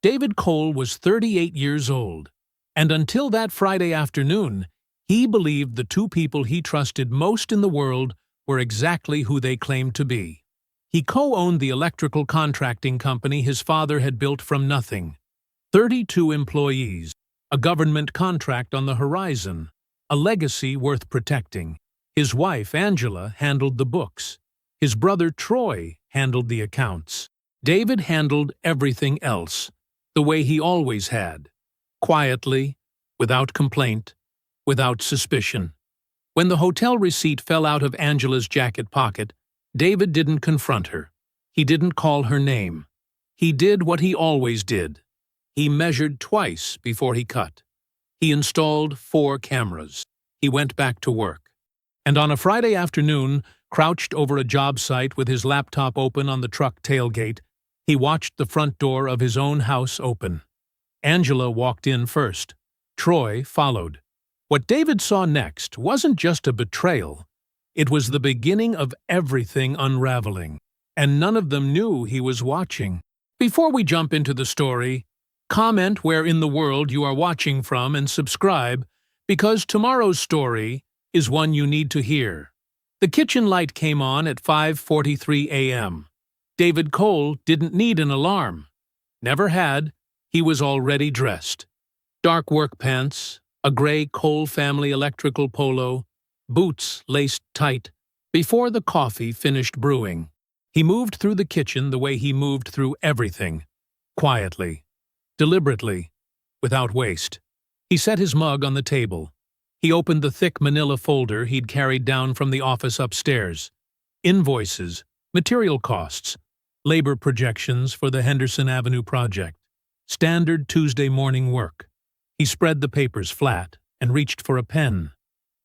David Cole was 38 years old, and until that Friday afternoon, he believed the two people he trusted most in the world were exactly who they claimed to be. He co-owned the electrical contracting company his father had built from nothing. 32 employees, a government contract on the horizon, a legacy worth protecting. His wife, Angela, handled the books. His brother, Troy, handled the accounts. David handled everything else, the way he always had. Quietly, without complaint, without suspicion. When the hotel receipt fell out of Angela's jacket pocket, David didn't confront her. He didn't call her name. He did what he always did. He measured twice before he cut. He installed 4 cameras. He went back to work. And on a Friday afternoon, crouched over a job site with his laptop open on the truck tailgate, he watched the front door of his own house open. Angela walked in first. Troy followed. What David saw next wasn't just a betrayal. It was the beginning of everything unraveling, and none of them knew he was watching. Before we jump into the story, comment where in the world you are watching from and subscribe, because tomorrow's story is one you need to hear. The kitchen light came on at 5:43 a.m. David Cole didn't need an alarm. Never had. He was already dressed. Dark work pants, a gray Cole family electrical polo, boots laced tight. Before the coffee finished brewing, he moved through the kitchen the way he moved through everything. Quietly, deliberately, without waste. He set his mug on the table. He opened the thick manila folder he'd carried down from the office upstairs. Invoices, material costs, labor projections for the Henderson Avenue project. Standard Tuesday morning work. He spread the papers flat and reached for a pen.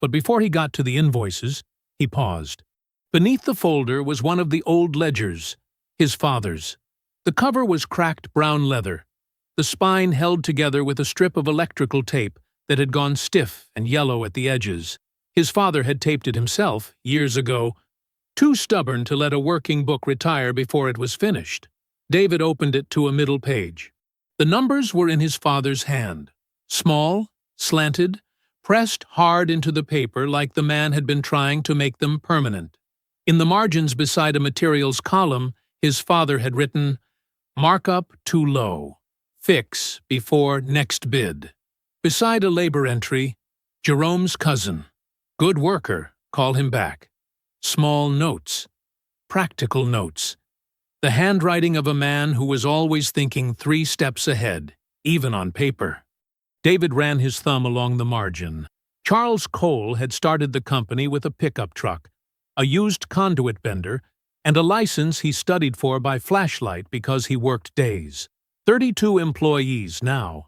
But before he got to the invoices, he paused. Beneath the folder was one of the old ledgers, his father's. The cover was cracked brown leather, the spine held together with a strip of electrical tape that had gone stiff and yellow at the edges. His father had taped it himself, years ago, too stubborn to let a working book retire before it was finished. David opened it to a middle page. The numbers were in his father's hand. Small, slanted, pressed hard into the paper like the man had been trying to make them permanent. In the margins beside a materials column, his father had written, "Markup too low. Fix before next bid." Beside a labor entry, "Jerome's cousin. Good worker, call him back." Small notes. Practical notes. The handwriting of a man who was always thinking 3 steps ahead, even on paper. David ran his thumb along the margin. Charles Cole had started the company with a pickup truck, a used conduit bender, and a license he studied for by flashlight because he worked days. 32 employees now.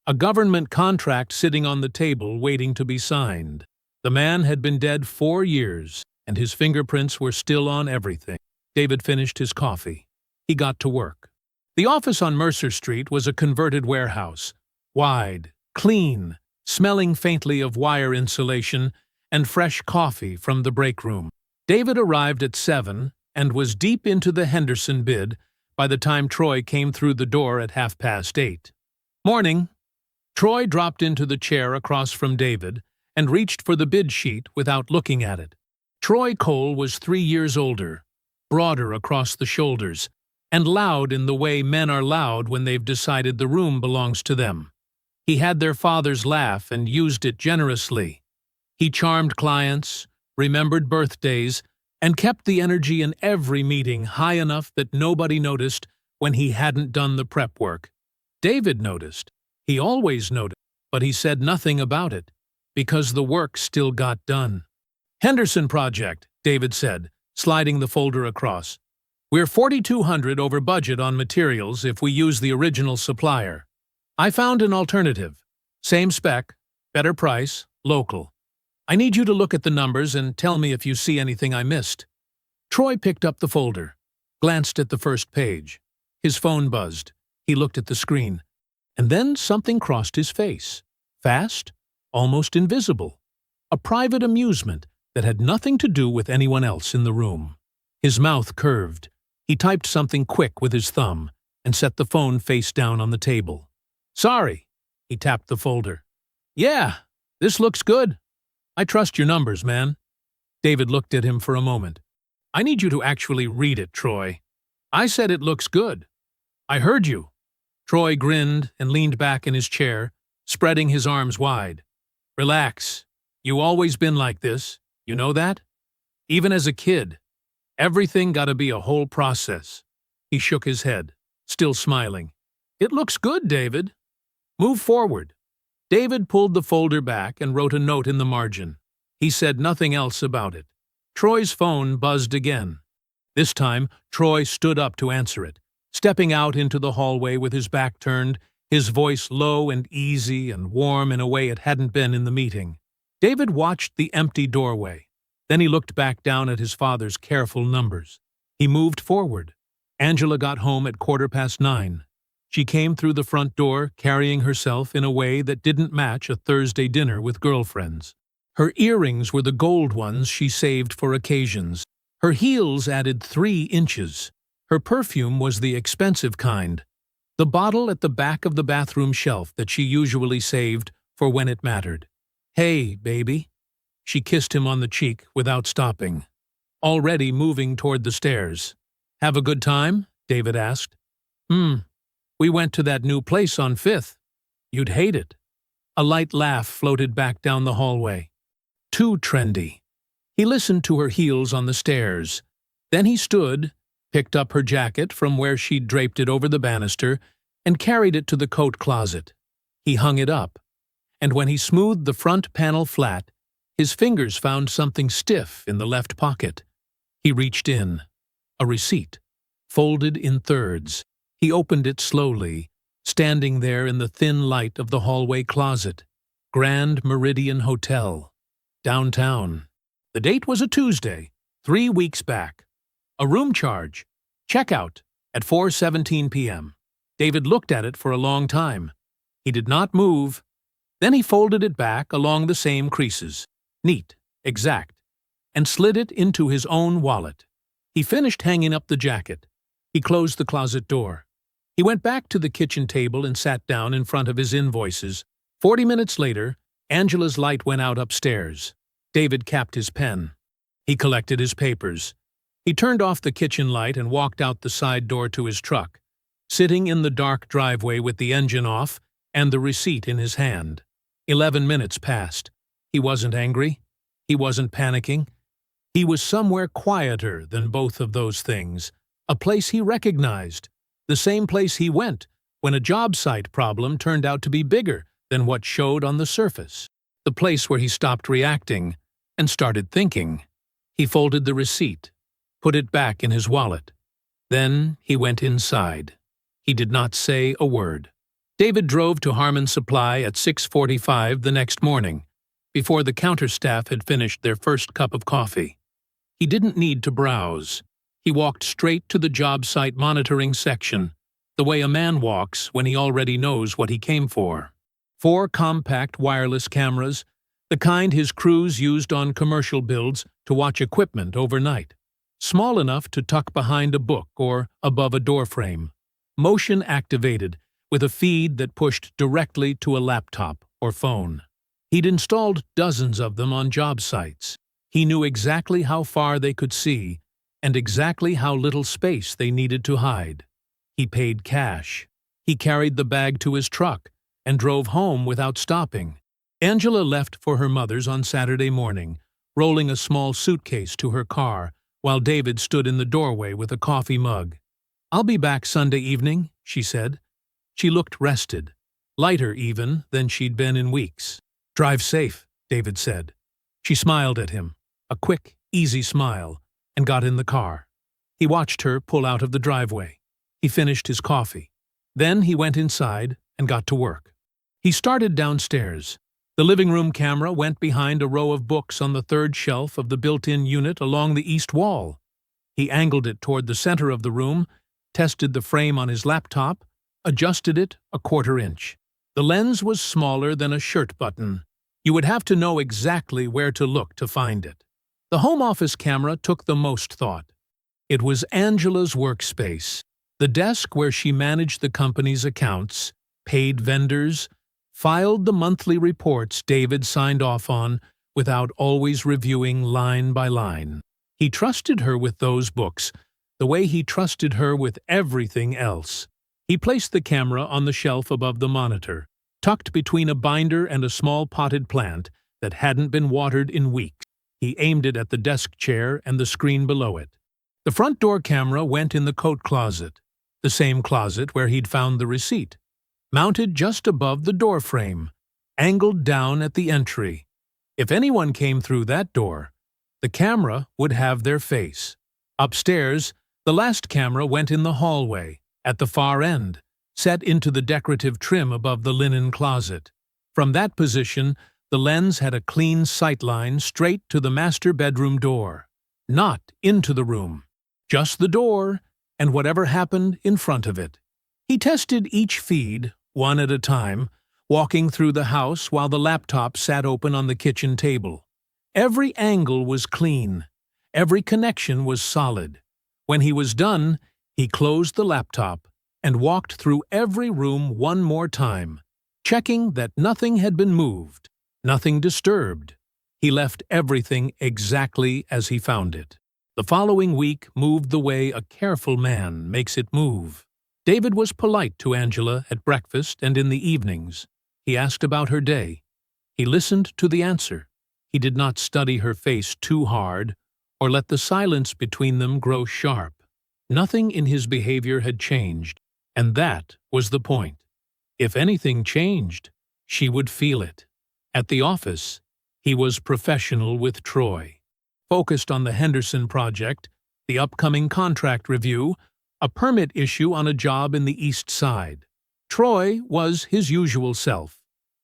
A government contract sitting on the table waiting to be signed. The man had been dead 4 years, and his fingerprints were still on everything. David finished his coffee. He got to work. The office on Mercer Street was a converted warehouse. Wide, clean, smelling faintly of wire insulation and fresh coffee from the break room. David arrived at 7 and was deep into the Henderson bid by the time Troy came through the door at 8:30. "Morning." Troy dropped into the chair across from David and reached for the bid sheet without looking at it. Troy Cole was 3 years older, broader across the shoulders, and loud in the way men are loud when they've decided the room belongs to them. He had their father's laugh and used it generously. He charmed clients, remembered birthdays, and kept the energy in every meeting high enough that nobody noticed when he hadn't done the prep work. David noticed. He always noticed, but he said nothing about it, because the work still got done. "Henderson project," David said, sliding the folder across. "We're $4,200 over budget on materials if we use the original supplier. I found an alternative. Same spec, better price, local. I need you to look at the numbers and tell me if you see anything I missed." Troy picked up the folder, glanced at the first page. His phone buzzed. He looked at the screen. And then something crossed his face. Fast, almost invisible. A private amusement that had nothing to do with anyone else in the room. His mouth curved. He typed something quick with his thumb. and set the phone face down on the table. "Sorry." He tapped the folder. "Yeah, this looks good. I trust your numbers, man." David looked at him for a moment. "I need you to actually read it, Troy." "I said it looks good." "I heard you." Troy grinned and leaned back in his chair, spreading his arms wide. "Relax. You always been like this. You know that? Even as a kid. Everything gotta be a whole process." He shook his head, still smiling. "It looks good, David. Move forward." David pulled the folder back and wrote a note in the margin. He said nothing else about it. Troy's phone buzzed again. This time, Troy stood up to answer it, stepping out into the hallway with his back turned, his voice low and easy and warm in a way it hadn't been in the meeting. David watched the empty doorway. Then he looked back down at his father's careful numbers. He moved forward. Angela got home at 9:15. She came through the front door, carrying herself in a way that didn't match a Thursday dinner with girlfriends. Her earrings were the gold ones she saved for occasions. Her heels added 3 inches. Her perfume was the expensive kind, the bottle at the back of the bathroom shelf that she usually saved for when it mattered. "Hey, baby." She kissed him on the cheek without stopping, already moving toward the stairs. "Have a good time?" David asked. We went to that new place on 5th. You'd hate it." A light laugh floated back down the hallway. Too trendy. He listened to her heels on the stairs. Then he stood, picked up her jacket from where she'd draped it over the banister, and carried it to the coat closet. He hung it up, and when he smoothed the front panel flat, his fingers found something stiff in the left pocket. He reached in. A receipt, folded in thirds. He opened it slowly, standing there in the thin light of the hallway closet. Grand Meridian Hotel, downtown. The date was a Tuesday, 3 weeks back. A room charge. Checkout at 4:17 p.m. David looked at it for a long time. He did not move. Then he folded it back along the same creases, neat, exact, and slid it into his own wallet. He finished hanging up the jacket. He closed the closet door. He went back to the kitchen table and sat down in front of his invoices. 40 minutes later, Angela's light went out upstairs. David capped his pen. He collected his papers. He turned off the kitchen light and walked out the side door to his truck, sitting in the dark driveway with the engine off and the receipt in his hand. 11 minutes passed. He wasn't angry. He wasn't panicking. He was somewhere quieter than both of those things, a place he recognized, the same place he went when a job site problem turned out to be bigger than what showed on the surface, the place where he stopped reacting and started thinking. He folded the receipt, put it back in his wallet. Then he went inside. He did not say a word. David drove to Harmon Supply at 6:45 the next morning, before the counter staff had finished their first cup of coffee. He didn't need to browse. He walked straight to the job site monitoring section, the way a man walks when he already knows what he came for. 4 compact wireless cameras, the kind his crews used on commercial builds to watch equipment overnight. Small enough to tuck behind a book or above a doorframe. Motion activated, with a feed that pushed directly to a laptop or phone. He'd installed dozens of them on job sites. He knew exactly how far they could see and exactly how little space they needed to hide. He paid cash. He carried the bag to his truck and drove home without stopping. Angela left for her mother's on Saturday morning, rolling a small suitcase to her car, while David stood in the doorway with a coffee mug. "I'll be back Sunday evening," she said. She looked rested, lighter even than she'd been in weeks. "Drive safe," David said. She smiled at him, a quick, easy smile, and got in the car. He watched her pull out of the driveway. He finished his coffee. Then he went inside and got to work. He started downstairs. The living room camera went behind a row of books on the 3rd shelf of the built-in unit along the east wall. He angled it toward the center of the room, tested the frame on his laptop, adjusted it a 1/4 inch. The lens was smaller than a shirt button. You would have to know exactly where to look to find it. The home office camera took the most thought. It was Angela's workspace, The desk where she managed the company's accounts, paid vendors, filed the monthly reports David signed off on without always reviewing line by line. He trusted her with those books, the way he trusted her with everything else. He placed the camera on the shelf above the monitor, tucked between a binder and a small potted plant that hadn't been watered in weeks. He aimed it at the desk chair and the screen below it. The front door camera went in the coat closet, the same closet where he'd found the receipt, mounted just above the door frame, angled down at the entry. If anyone came through that door, the camera would have their face. Upstairs, the last camera went in the hallway, at the far end, set into the decorative trim above the linen closet. From that position, the lens had a clean sightline straight to the master bedroom door. Not into the room, just the door and whatever happened in front of it. He tested each feed, one at a time, walking through the house while the laptop sat open on the kitchen table. Every angle was clean. Every connection was solid. When he was done, he closed the laptop and walked through every room one more time, checking that nothing had been moved, nothing disturbed. He left everything exactly as he found it. The following week moved the way a careful man makes it move. David was polite to Angela at breakfast and in the evenings. He asked about her day. He listened to the answer. He did not study her face too hard or let the silence between them grow sharp. Nothing in his behavior had changed, and that was the point. If anything changed, she would feel it. At the office, he was professional with Troy, focused on the Henderson project, the upcoming contract review, a permit issue on a job in the East Side. Troy was his usual self,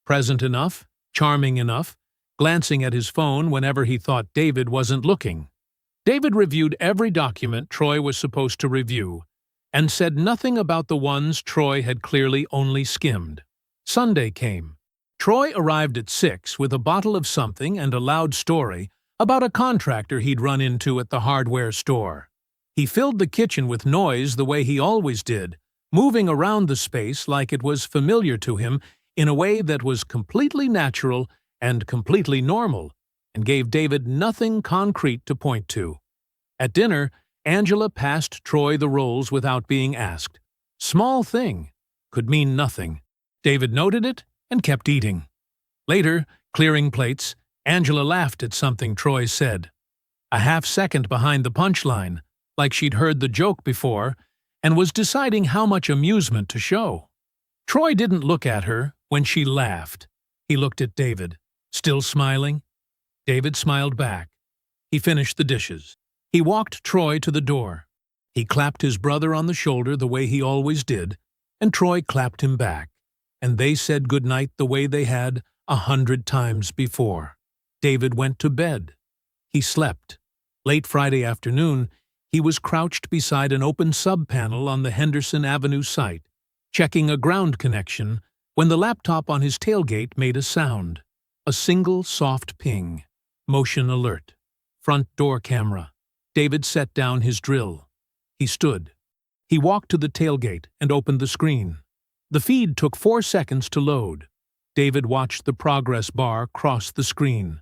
present enough, charming enough, glancing at his phone whenever he thought David wasn't looking. David reviewed every document Troy was supposed to review and said nothing about the ones Troy had clearly only skimmed. Sunday came. Troy arrived at 6 with a bottle of something and a loud story about a contractor he'd run into at the hardware store. He filled the kitchen with noise the way he always did, moving around the space like it was familiar to him in a way that was completely natural and completely normal, and gave David nothing concrete to point to. At dinner, Angela passed Troy the rolls without being asked. Small thing, could mean nothing. David noted it and kept eating. Later, clearing plates, Angela laughed at something Troy said. A half-second behind the punchline, like she'd heard the joke before, and was deciding how much amusement to show. Troy didn't look at her when she laughed. He looked at David, still smiling. David smiled back. He finished the dishes. He walked Troy to the door. He clapped his brother on the shoulder the way he always did, and Troy clapped him back, and they said goodnight the way they had 100 times before. David went to bed. He slept. Late Friday afternoon, he was crouched beside an open sub-panel on the Henderson Avenue site, checking a ground connection, when the laptop on his tailgate made a sound. A single soft ping. Motion alert. Front door camera. David set down his drill. He stood. He walked to the tailgate and opened the screen. The feed took 4 seconds to load. David watched the progress bar cross the screen.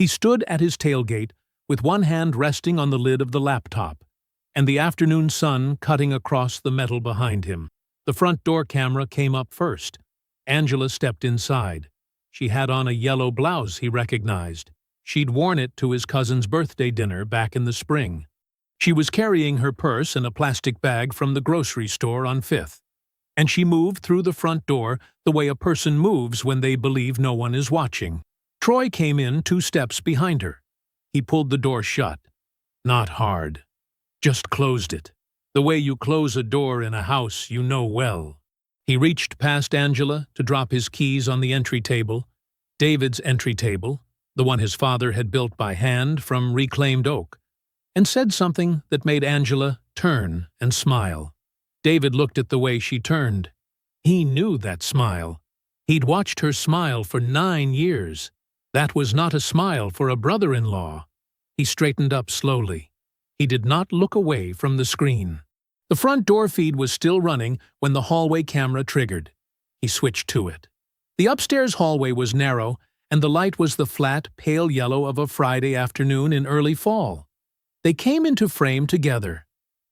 He stood at his tailgate with one hand resting on the lid of the laptop, and the afternoon sun cutting across the metal behind him. The front door camera came up first. Angela stepped inside. She had on a yellow blouse he recognized. She'd worn it to his cousin's birthday dinner back in the spring. She was carrying her purse and a plastic bag from the grocery store on 5th, and she moved through the front door the way a person moves when they believe no one is watching. Troy came in 2 steps behind her. He pulled the door shut. Not hard. Just closed it. The way you close a door in a house you know well. He reached past Angela to drop his keys on the entry table, David's entry table, the one his father had built by hand from reclaimed oak, and said something that made Angela turn and smile. David looked at the way she turned. He knew that smile. He'd watched her smile for 9 years. That was not a smile for a brother-in-law. He straightened up slowly. He did not look away from the screen. The front door feed was still running when the hallway camera triggered. He switched to it. The upstairs hallway was narrow, and the light was the flat, pale yellow of a Friday afternoon in early fall. They came into frame together.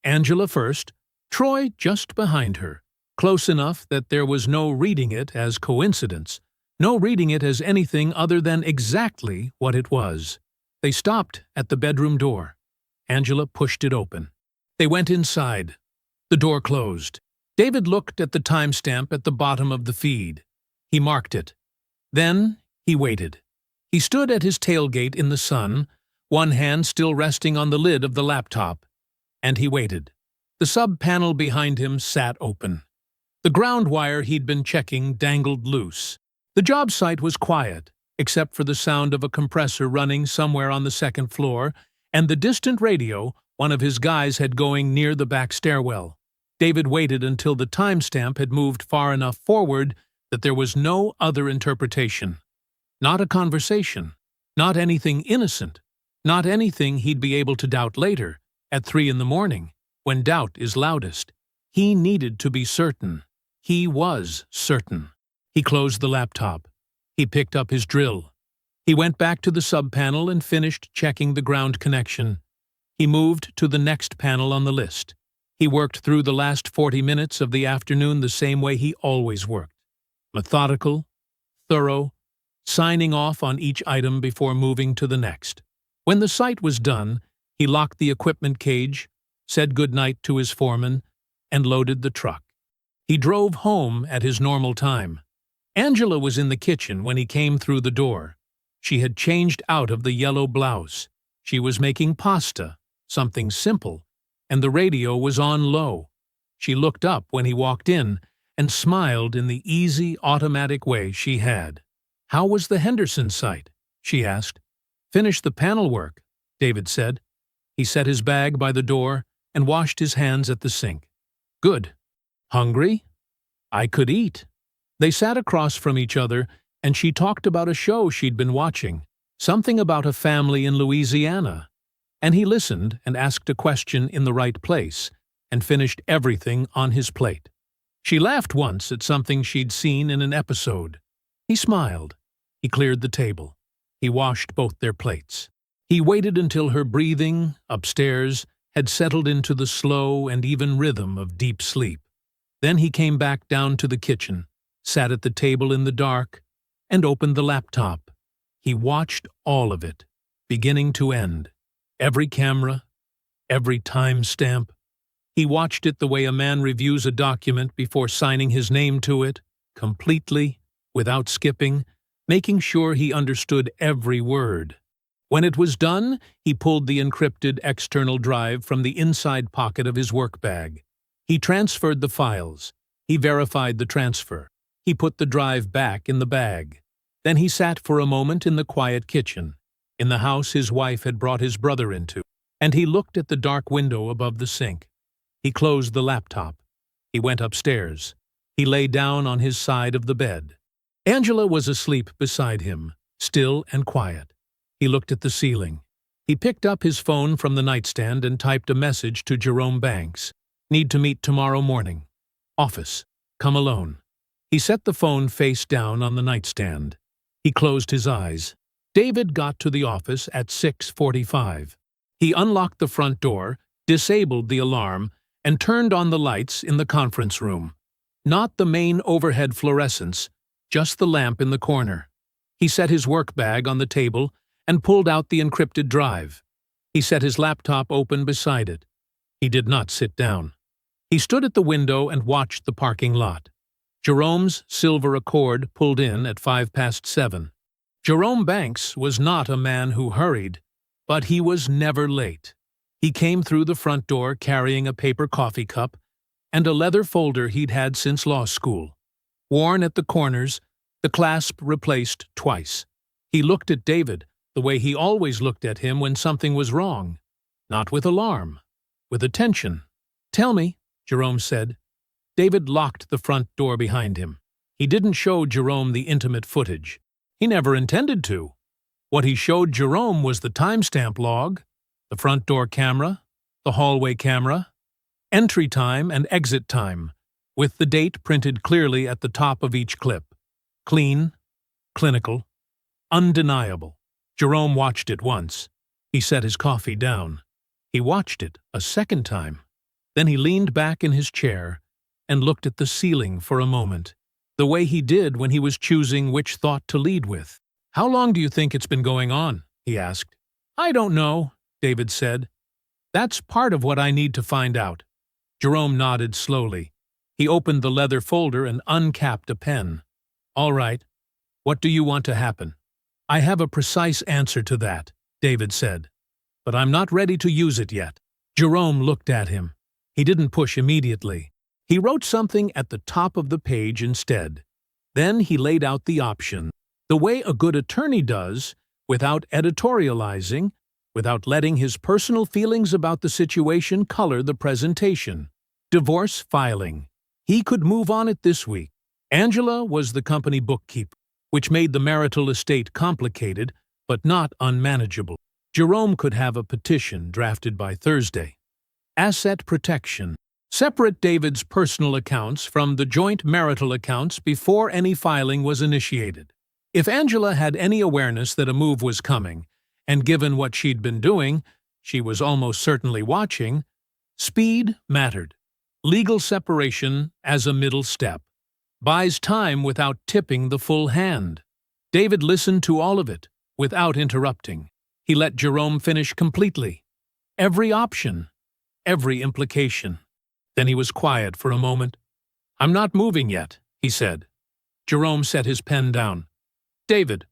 Angela first, Troy just behind her, close enough that there was no reading it as coincidence, no reading it as anything other than exactly what it was. They stopped at the bedroom door. Angela pushed it open. They went inside. The door closed. David looked at the timestamp at the bottom of the feed. He marked it. Then he waited. He stood at his tailgate in the sun, one hand still resting on the lid of the laptop. And he waited. The sub-panel behind him sat open. The ground wire he'd been checking dangled loose. The job site was quiet, except for the sound of a compressor running somewhere on the second floor, and the distant radio one of his guys had going near the back stairwell. David waited until the timestamp had moved far enough forward that there was no other interpretation. Not a conversation. Not anything innocent. Not anything he'd be able to doubt later, at 3 a.m, when doubt is loudest. He needed to be certain. He was certain. He closed the laptop. He picked up his drill. He went back to the sub-panel and finished checking the ground connection. He moved to the next panel on the list. He worked through the last 40 minutes of the afternoon the same way he always worked. Methodical, thorough, signing off on each item before moving to the next. When the site was done, he locked the equipment cage, said goodnight to his foreman, and loaded the truck. He drove home at his normal time. Angela was in the kitchen when he came through the door. She had changed out of the yellow blouse. She was making pasta, something simple, and the radio was on low. She looked up when he walked in and smiled in the easy, automatic way she had. "How was the Henderson site?" she asked. "Finished the panel work," David said. He set his bag by the door and washed his hands at the sink. "Good. Hungry? I could eat." They sat across from each other, and she talked about a show she'd been watching, something about a family in Louisiana. And he listened and asked a question in the right place, and finished everything on his plate. She laughed once at something she'd seen in an episode. He smiled. He cleared the table. He washed both their plates. He waited until her breathing, upstairs, had settled into the slow and even rhythm of deep sleep. Then he came back down to the kitchen, sat at the table in the dark, and opened the laptop. He watched all of it, beginning to end. Every camera, every timestamp. He watched it the way a man reviews a document before signing his name to it, completely, without skipping, making sure he understood every word. When it was done, he pulled the encrypted external drive from the inside pocket of his work bag. He transferred the files. He verified the transfer. He put the drive back in the bag. Then he sat for a moment in the quiet kitchen, in the house his wife had brought his brother into, and he looked at the dark window above the sink. He closed the laptop. He went upstairs. He lay down on his side of the bed. Angela was asleep beside him, still and quiet. He looked at the ceiling. He picked up his phone from the nightstand and typed a message to Jerome Banks. "Need to meet tomorrow morning. Office. Come alone." He set the phone face down on the nightstand. He closed his eyes. David got to the office at 6:45. He unlocked the front door, disabled the alarm, and turned on the lights in the conference room. Not the main overhead fluorescence, just the lamp in the corner. He set his work bag on the table and pulled out the encrypted drive. He set his laptop open beside it. He did not sit down. He stood at the window and watched the parking lot. Jerome's silver Accord pulled in at 7:05. Jerome Banks was not a man who hurried, but he was never late. He came through the front door carrying a paper coffee cup and a leather folder he'd had since law school. Worn at the corners, the clasp replaced twice. He looked at David the way he always looked at him when something was wrong. Not with alarm, with attention. "Tell me," Jerome said. David locked the front door behind him. He didn't show Jerome the intimate footage. He never intended to. What he showed Jerome was the timestamp log, the front door camera, the hallway camera. entry time and exit time, with the date printed clearly at the top of each clip. Clean, clinical, undeniable. Jerome watched it once. He set his coffee down. He watched it a second time. Then he leaned back in his chair and looked at the ceiling for a moment, the way he did when he was choosing which thought to lead with. "How long do you think it's been going on?" he asked. "I don't know," David said. "That's part of what I need to find out." Jerome nodded slowly. He opened the leather folder and uncapped a pen. "All right. What do you want to happen?" "I have a precise answer to that," David said, "but I'm not ready to use it yet." Jerome looked at him. He didn't push immediately. He wrote something at the top of the page instead. Then he laid out the option, the way a good attorney does, without editorializing, without letting his personal feelings about the situation color the presentation. Divorce filing. He could move on it this week. Angela was the company bookkeeper, which made the marital estate complicated, but not unmanageable. Jerome could have a petition drafted by Thursday. Asset protection. Separate David's personal accounts from the joint marital accounts before any filing was initiated. If Angela had any awareness that a move was coming, and given what she'd been doing, she was almost certainly watching, speed mattered. Legal separation as a middle step. Buys time without tipping the full hand. David listened to all of it, without interrupting. He let Jerome finish completely. Every option, every implication. Then he was quiet for a moment. "I'm not moving yet," he said. Jerome set his pen down. "David,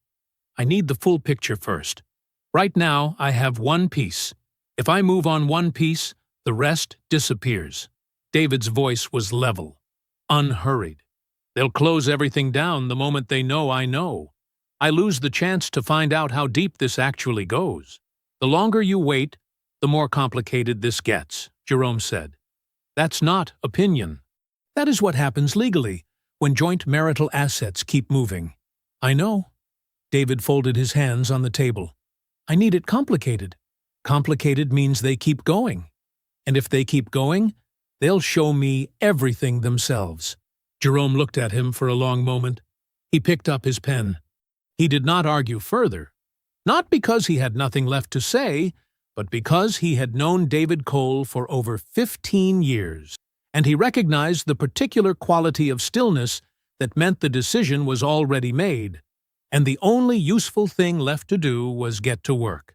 I need the full picture first. Right now, I have one piece. If I move on one piece, the rest disappears." David's voice was level, unhurried. "They'll close everything down the moment they know I know. I lose the chance to find out how deep this actually goes. The longer you wait, the more complicated this gets," Jerome said. "That's not opinion. That is what happens legally when joint marital assets keep moving." "I know." David folded his hands on the table. "I need it complicated. Complicated means they keep going. And if they keep going, they'll show me everything themselves." Jerome looked at him for a long moment. He picked up his pen. He did not argue further, not because he had nothing left to say, but because he had known David Cole for over 15 years, and he recognized the particular quality of stillness that meant the decision was already made, and the only useful thing left to do was get to work.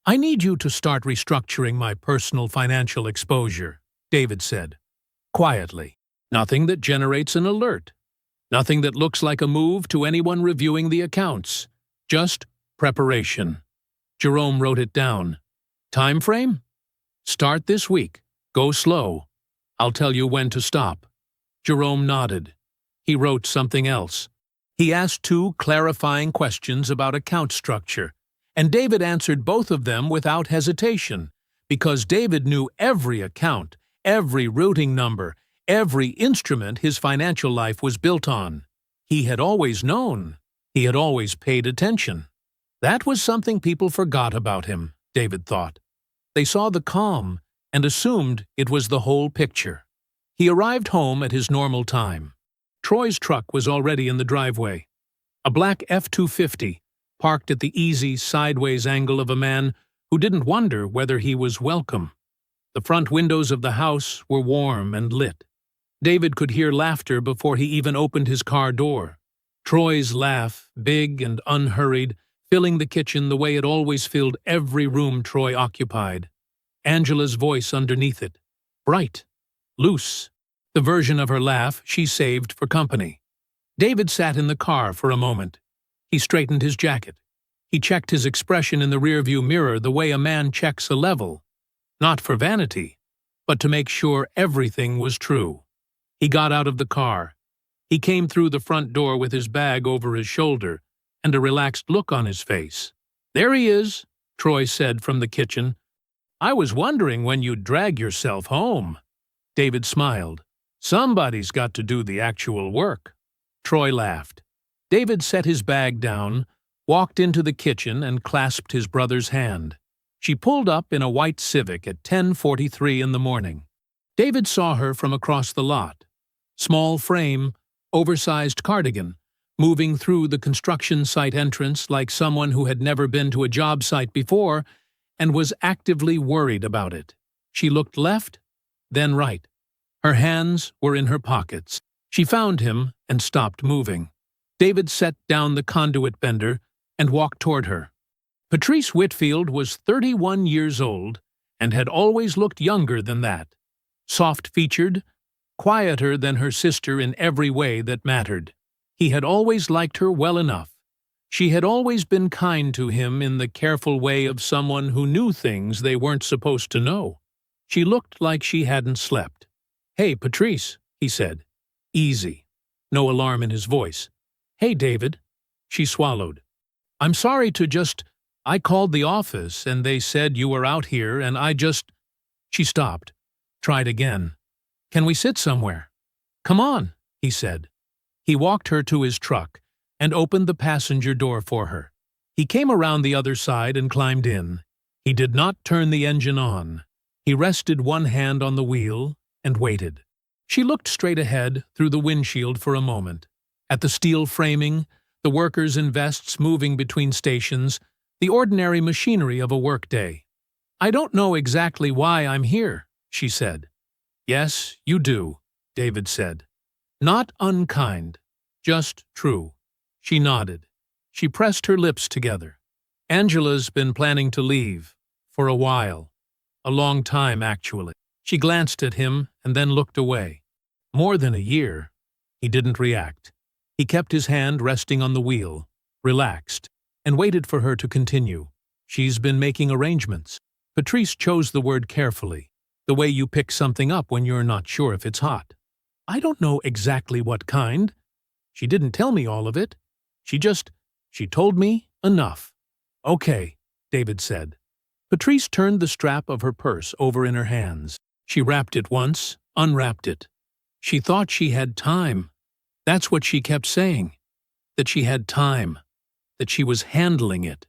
"I need you to start restructuring my personal financial exposure," David said, quietly. "Nothing that generates an alert. Nothing that looks like a move to anyone reviewing the accounts. Just preparation." Jerome wrote it down. "Time frame? Start this week. Go slow. I'll tell you when to stop." Jerome nodded. He wrote something else. He asked 2 clarifying questions about account structure, and David answered both of them without hesitation, because David knew every account, every routing number, every instrument his financial life was built on. He had always known. He had always paid attention. That was something people forgot about him, David thought. They saw the calm and assumed it was the whole picture. He arrived home at his normal time. Troy's truck was already in the driveway. A black F-250, parked at the easy, sideways angle of a man who didn't wonder whether he was welcome. The front windows of the house were warm and lit. David could hear laughter before he even opened his car door. Troy's laugh, big and unhurried, filling the kitchen the way it always filled every room Troy occupied. Angela's voice underneath it, bright, loose, the version of her laugh she saved for company. David sat in the car for a moment. He straightened his jacket. He checked his expression in the rearview mirror the way a man checks a level. Not for vanity, but to make sure everything was true. He got out of the car. He came through the front door with his bag over his shoulder and a relaxed look on his face. "There he is," Troy said from the kitchen. "I was wondering when you'd drag yourself home." David smiled. "Somebody's got to do the actual work." Troy laughed. David set his bag down, walked into the kitchen and clasped his brother's hand. She pulled up in a white Civic at 10:43 in the morning. David saw her from across the lot. Small frame, oversized cardigan, moving through the construction site entrance like someone who had never been to a job site before and was actively worried about it. She looked left, then right. Her hands were in her pockets. She found him and stopped moving. David set down the conduit bender and walked toward her. Patrice Whitfield was 31 years old and had always looked younger than that. Soft-featured, quieter than her sister in every way that mattered. He had always liked her well enough. She had always been kind to him in the careful way of someone who knew things they weren't supposed to know. She looked like she hadn't slept. "Hey, Patrice," he said. Easy. No alarm in his voice. "Hey, David." She swallowed. "I'm sorry I called the office and they said you were out here and She stopped. Tried again. "Can we sit somewhere?" "Come on," he said. He walked her to his truck and opened the passenger door for her. He came around the other side and climbed in. He did not turn the engine on. He rested one hand on the wheel and waited. She looked straight ahead through the windshield for a moment, at the steel framing, the workers in vests moving between stations, the ordinary machinery of a workday. "I don't know exactly why I'm here," she said. "Yes, you do," David said. "Not unkind, just true." She nodded. She pressed her lips together. "Angela's been planning to leave, for a while. A long time, actually." She glanced at him and then looked away. "More than a year." He didn't react. He kept his hand resting on the wheel, relaxed, and waited for her to continue. "She's been making arrangements." Patrice chose the word carefully, the way you pick something up when you're not sure if it's hot. "I don't know exactly what kind. She didn't tell me all of it. She told me enough." "Okay," David said. Patrice turned the strap of her purse over in her hands. She wrapped it once, unwrapped it. She thought she had time. That's what she kept saying. That she had time. That she was handling it.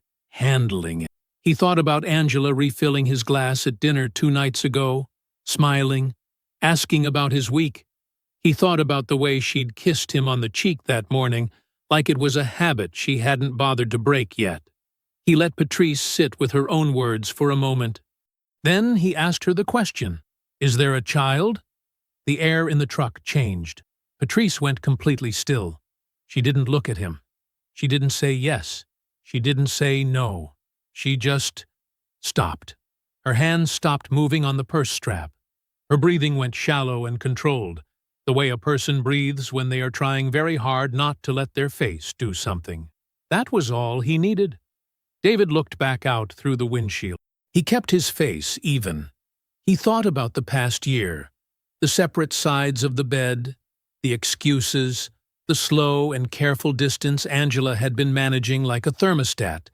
He thought about Angela refilling his glass at dinner 2 nights ago, smiling, asking about his week. He thought about the way she'd kissed him on the cheek that morning, like it was a habit she hadn't bothered to break yet. He let Patrice sit with her own words for a moment. Then he asked her the question, "Is there a child?" The air in the truck changed. Patrice went completely still. She didn't look at him. She didn't say yes. She didn't say no. She just stopped. Her hands stopped moving on the purse strap. Her breathing went shallow and controlled, the way a person breathes when they are trying very hard not to let their face do something. That was all he needed. David looked back out through the windshield. He kept his face even. He thought about the past year, the separate sides of the bed, the excuses, the slow and careful distance Angela had been managing like a thermostat,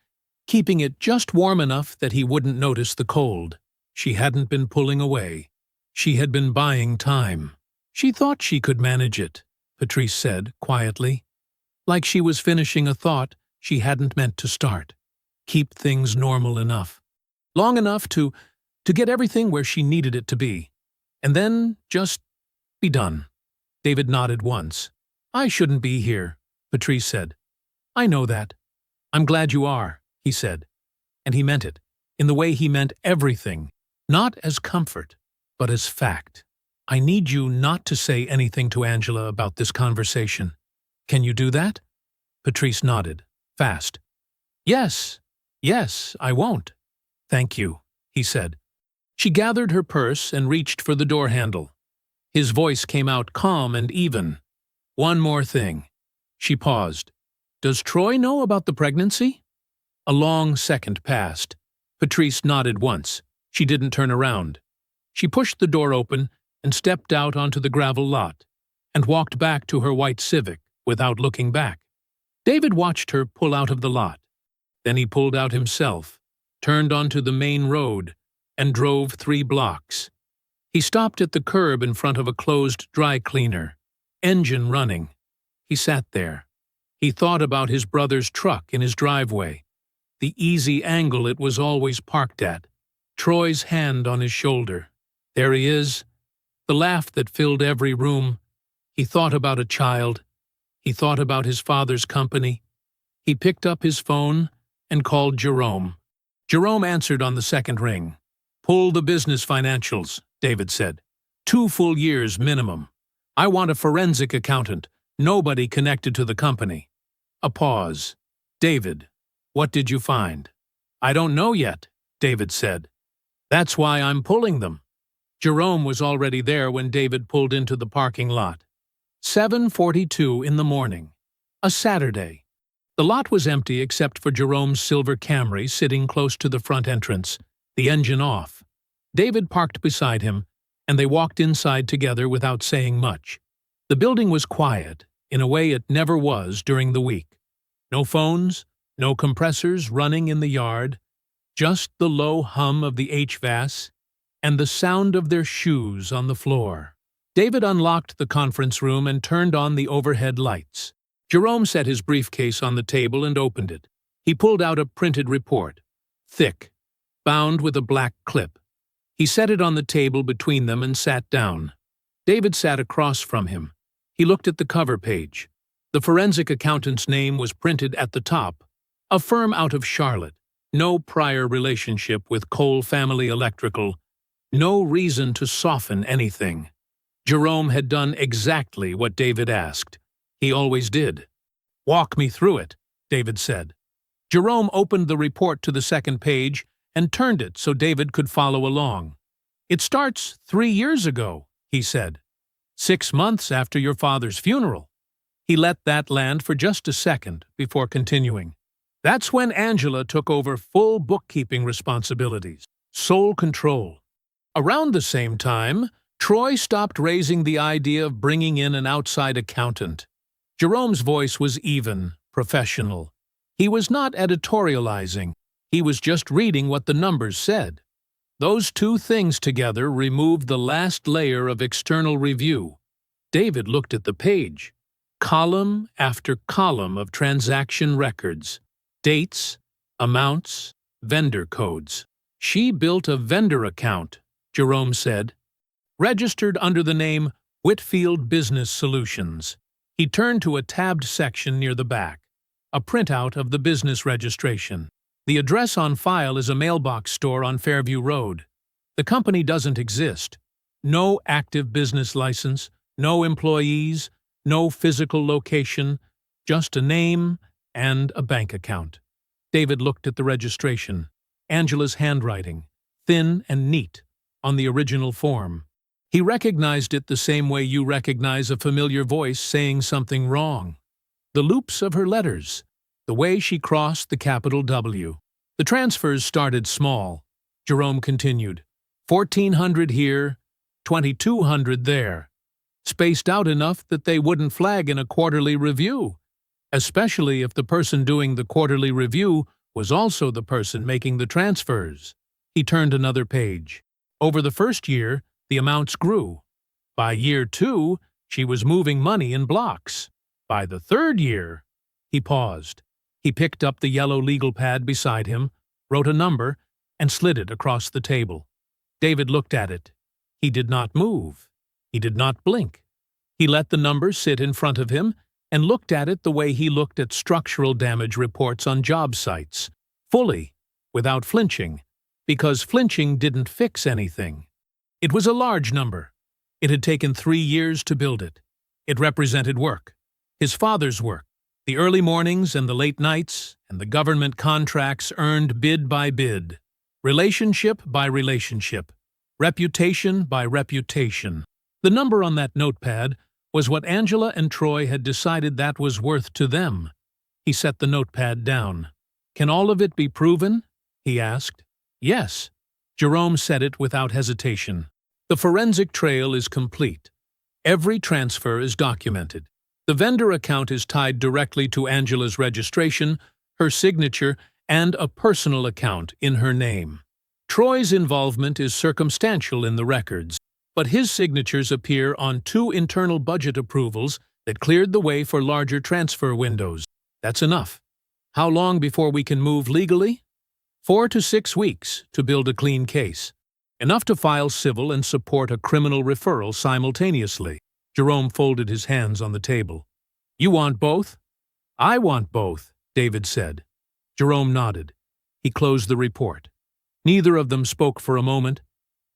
keeping it just warm enough that he wouldn't notice the cold. She hadn't been pulling away. She had been buying time. She thought she could manage it, Patrice said quietly, like she was finishing a thought she hadn't meant to start. Keep things normal enough. Long enough to get everything where she needed it to be. And then just be done. David nodded once. "I shouldn't be here," Patrice said. "I know that. I'm glad you are," he said. And he meant it, in the way he meant everything, not as comfort, but as fact. "I need you not to say anything to Angela about this conversation. Can you do that?" Patrice nodded, fast. Yes, I won't." "Thank you," he said. She gathered her purse and reached for the door handle. His voice came out calm and even. "One more thing." She paused. "Does Troy know about the pregnancy?" A long second passed. Patrice nodded once. She didn't turn around. She pushed the door open and stepped out onto the gravel lot, and walked back to her white Civic without looking back. David watched her pull out of the lot. Then he pulled out himself, turned onto the main road, and drove 3 blocks. He stopped at the curb in front of a closed dry cleaner, engine running. He sat there. He thought about his brother's truck in his driveway, the easy angle it was always parked at, Troy's hand on his shoulder. There he is, the laugh that filled every room. He thought about a child. He thought about his father's company. He picked up his phone and called Jerome. Jerome answered on the second ring. "Pull the business financials," David said. 2 full years minimum. I want a forensic accountant, nobody connected to the company. A pause. "David, what did you find?" "I don't know yet," David said. "That's why I'm pulling them." Jerome was already there when David pulled into the parking lot. 7:42 in the morning. A Saturday. The lot was empty except for Jerome's silver Camry sitting close to the front entrance, the engine off. David parked beside him, and they walked inside together without saying much. The building was quiet, in a way it never was during the week. No phones, no compressors running in the yard, just the low hum of the HVAC and the sound of their shoes on the floor. David unlocked the conference room and turned on the overhead lights. Jerome set his briefcase on the table and opened it. He pulled out a printed report, thick, bound with a black clip. He set it on the table between them and sat down. David sat across from him. He looked at the cover page. The forensic accountant's name was printed at the top. A firm out of Charlotte. No prior relationship with Cole Family Electrical. No reason to soften anything. Jerome had done exactly what David asked. He always did. "Walk me through it," David said. Jerome opened the report to the second page and turned it so David could follow along. "It starts 3 years ago," he said. 6 months after your father's funeral." He let that land for just a second before continuing. "That's when Angela took over full bookkeeping responsibilities, sole control. Around the same time, Troy stopped raising the idea of bringing in an outside accountant." Jerome's voice was even, professional. He was not editorializing. He was just reading what the numbers said. Those two things together removed the last layer of external review. David looked at the page. Column after column of transaction records. Dates, amounts, vendor codes. "She built a vendor account," Jerome said. "Registered under the name Whitfield Business Solutions." He turned to a tabbed section near the back, a printout of the business registration. "The address on file is a mailbox store on Fairview Road. The company doesn't exist. No active business license, no employees, no physical location, just a name and a bank account." David looked at the registration. Angela's handwriting, thin and neat, on the original form. He recognized it the same way you recognize a familiar voice saying something wrong. The loops of her letters, the way she crossed the capital W. The transfers started small. Jerome continued. 1,400 here, 2,200 there. Spaced out enough that they wouldn't flag in a quarterly review, especially if the person doing the quarterly review was also the person making the transfers. He turned another page. Over the first year, the amounts grew. By year 2, she was moving money in blocks. By the third year, he paused. He picked up the yellow legal pad beside him, wrote a number, and slid it across the table. David looked at it. He did not move. He did not blink. He let the number sit in front of him and looked at it the way he looked at structural damage reports on job sites, fully, without flinching, because flinching didn't fix anything. It was a large number. It had taken 3 years to build it. It represented work, his father's work, the early mornings and the late nights, and the government contracts earned bid by bid, relationship by relationship, reputation by reputation. The number on that notepad was what Angela and Troy had decided that was worth to them. He set the notepad down. "Can all of it be proven?" he asked. "Yes." Jerome said it without hesitation. "The forensic trail is complete. Every transfer is documented. The vendor account is tied directly to Angela's registration, her signature, and a personal account in her name. Troy's involvement is circumstantial in the records, but his signatures appear on 2 internal budget approvals that cleared the way for larger transfer windows. That's enough. How long before we can move legally? 4 to 6 weeks to build a clean case. Enough to file civil and support a criminal referral simultaneously. Jerome folded his hands on the table. You want both? I want both, David said. Jerome nodded. He closed the report. Neither of them spoke for a moment.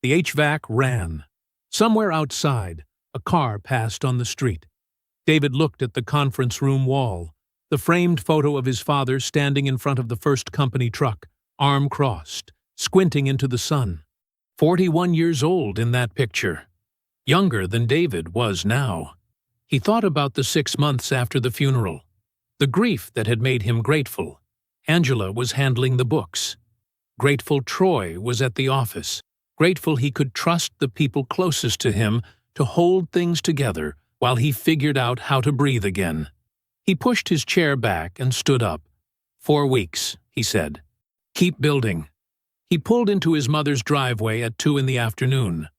The HVAC ran. Somewhere outside, a car passed on the street. David looked at the conference room wall, the framed photo of his father standing in front of the first company truck, arm crossed, squinting into the sun. 41 years old in that picture. Younger than David was now. He thought about the 6 months after the funeral. The grief that had made him grateful. Angela was handling the books. Grateful Troy was at the office. Grateful he could trust the people closest to him to hold things together while he figured out how to breathe again. He pushed his chair back and stood up. 4 weeks, he said. Keep building. He pulled into his mother's driveway at 2 in the afternoon.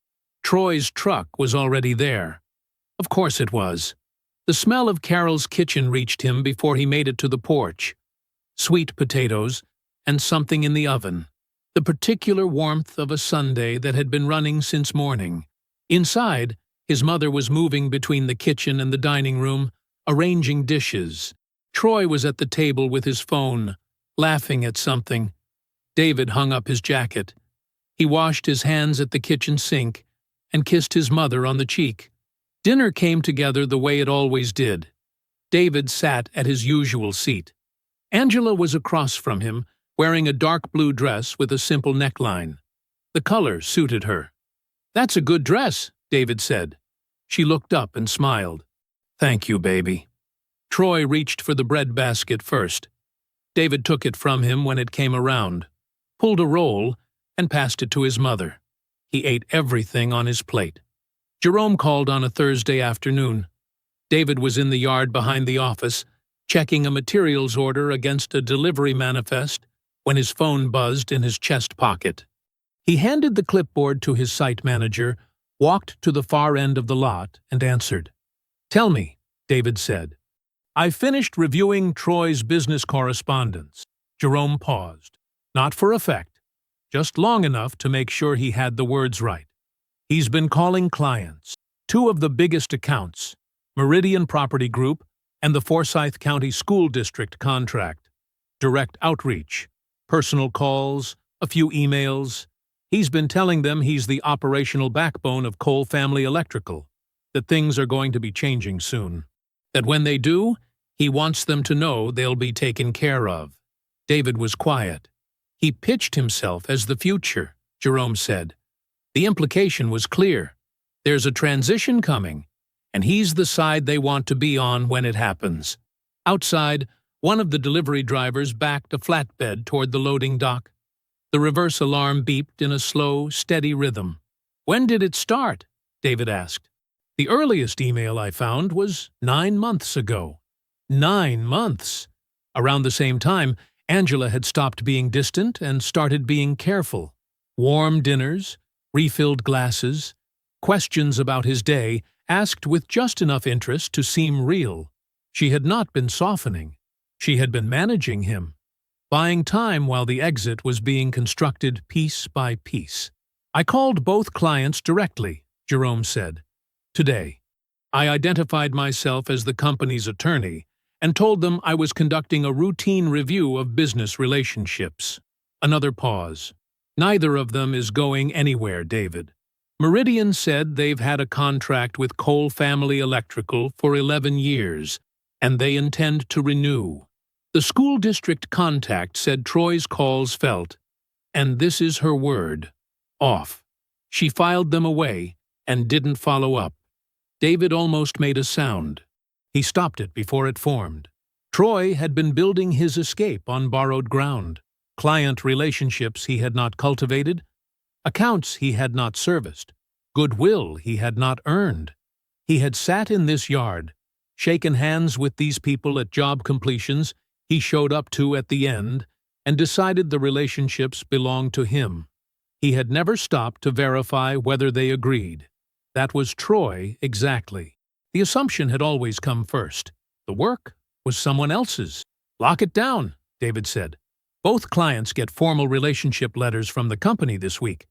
Troy's truck was already there. Of course it was. The smell of Carol's kitchen reached him before he made it to the porch. Sweet potatoes and something in the oven. The particular warmth of a Sunday that had been running since morning. Inside, his mother was moving between the kitchen and the dining room, arranging dishes. Troy was at the table with his phone, laughing at something. David hung up his jacket. He washed his hands at the kitchen sink and kissed his mother on the cheek. Dinner came together the way it always did. David sat at his usual seat. Angela was across from him, wearing a dark blue dress with a simple neckline. The color suited her. That's a good dress, David said. She looked up and smiled. Thank you, baby. Troy reached for the bread basket first. David took it from him when it came around, pulled a roll, and passed it to his mother. He ate everything on his plate. Jerome called on a Thursday afternoon. David was in the yard behind the office, checking a materials order against a delivery manifest, when his phone buzzed in his chest pocket. He handed the clipboard to his site manager, walked to the far end of the lot, and answered. Tell me, David said. I finished reviewing Troy's business correspondence. Jerome paused. Not for effect, just long enough to make sure he had the words right. He's been calling clients, 2 of the biggest accounts, Meridian Property Group and the Forsyth County School District contract. Direct outreach, personal calls, a few emails. He's been telling them he's the operational backbone of Cole Family Electrical, that things are going to be changing soon. That when they do, he wants them to know they'll be taken care of. David was quiet. He pitched himself as the future, Jerome said. The implication was clear. There's a transition coming, and he's the side they want to be on when it happens. Outside, one of the delivery drivers backed a flatbed toward the loading dock. The reverse alarm beeped in a slow, steady rhythm. When did it start? David asked. The earliest email I found was 9 months ago. 9 months! Around the same time, Angela had stopped being distant and started being careful. Warm dinners, refilled glasses, questions about his day, asked with just enough interest to seem real. She had not been softening. She had been managing him, buying time while the exit was being constructed piece by piece. I called both clients directly, Jerome said. Today, I identified myself as the company's attorney and told them I was conducting a routine review of business relationships. Another pause. Neither of them is going anywhere, David. Meridian said they've had a contract with Cole Family Electrical for 11 years, and they intend to renew. The school district contact said Troy's calls felt, and this is her word, off. She filed them away and didn't follow up. David almost made a sound. He stopped it before it formed. Troy had been building his escape on borrowed ground. Client relationships he had not cultivated, accounts he had not serviced, goodwill he had not earned. He had sat in this yard, shaken hands with these people at job completions he showed up to at the end, and decided the relationships belonged to him. He had never stopped to verify whether they agreed. That was Troy exactly. The assumption had always come first. The work was someone else's. Lock it down, David said. Both clients get formal relationship letters from the company this week.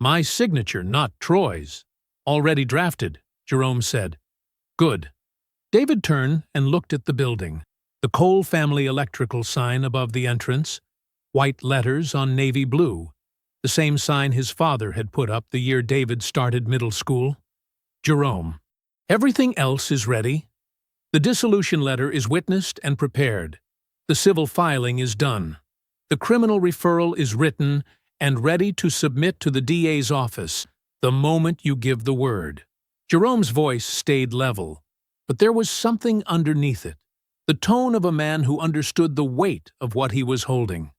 My signature, not Troy's. Already drafted, Jerome said. Good. David turned and looked at the building. The Cole family electrical sign above the entrance, white letters on navy blue, the same sign his father had put up the year David started middle school. Jerome. Everything else is ready. The dissolution letter is witnessed and prepared. The civil filing is done. The criminal referral is written and ready to submit to the DA's office the moment you give the word. Jerome's voice stayed level, but there was something underneath it, the tone of a man who understood the weight of what he was holding.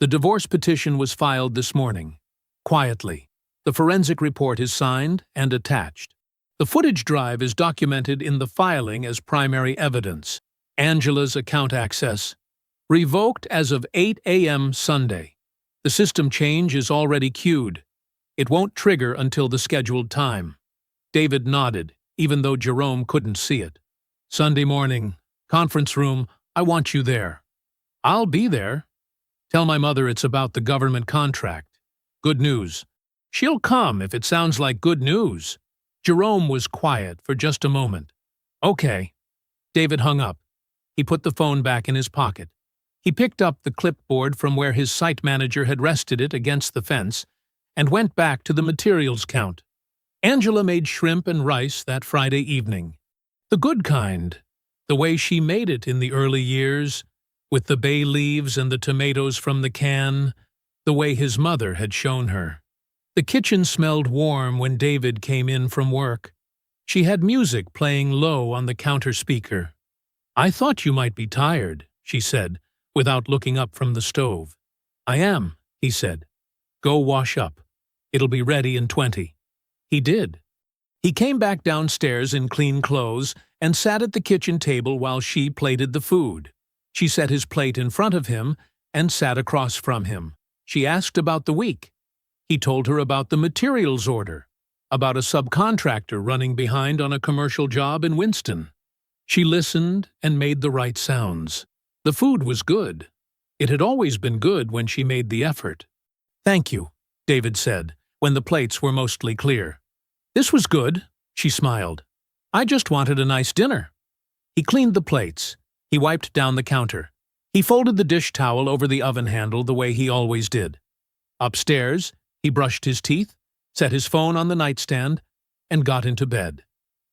The divorce petition was filed this morning. Quietly. The forensic report is signed and attached. The footage drive is documented in the filing as primary evidence. Angela's account access revoked as of 8 a.m. Sunday. The system change is already queued. It won't trigger until the scheduled time. David nodded, even though Jerome couldn't see it. Sunday morning, conference room, I want you there. I'll be there. Tell my mother it's about the government contract. Good news. She'll come if it sounds like good news. Jerome was quiet for just a moment. Okay. David hung up. He put the phone back in his pocket. He picked up the clipboard from where his site manager had rested it against the fence and went back to the materials count. Angela made shrimp and rice that Friday evening. The good kind, the way she made it in the early years, with the bay leaves and the tomatoes from the can, the way his mother had shown her. The kitchen smelled warm when David came in from work. She had music playing low on the counter speaker. I thought you might be tired, she said, without looking up from the stove. I am, he said. Go wash up. It'll be ready in 20. He did. He came back downstairs in clean clothes and sat at the kitchen table while she plated the food. She set his plate in front of him and sat across from him. She asked about the week. He told her about the materials order, about a subcontractor running behind on a commercial job in Winston. She listened and made the right sounds. The food was good. It had always been good when she made the effort. Thank you, David said, when the plates were mostly clear. This was good, she smiled. I just wanted a nice dinner. He cleaned the plates. He wiped down the counter. He folded the dish towel over the oven handle the way he always did. Upstairs, he brushed his teeth, set his phone on the nightstand, and got into bed.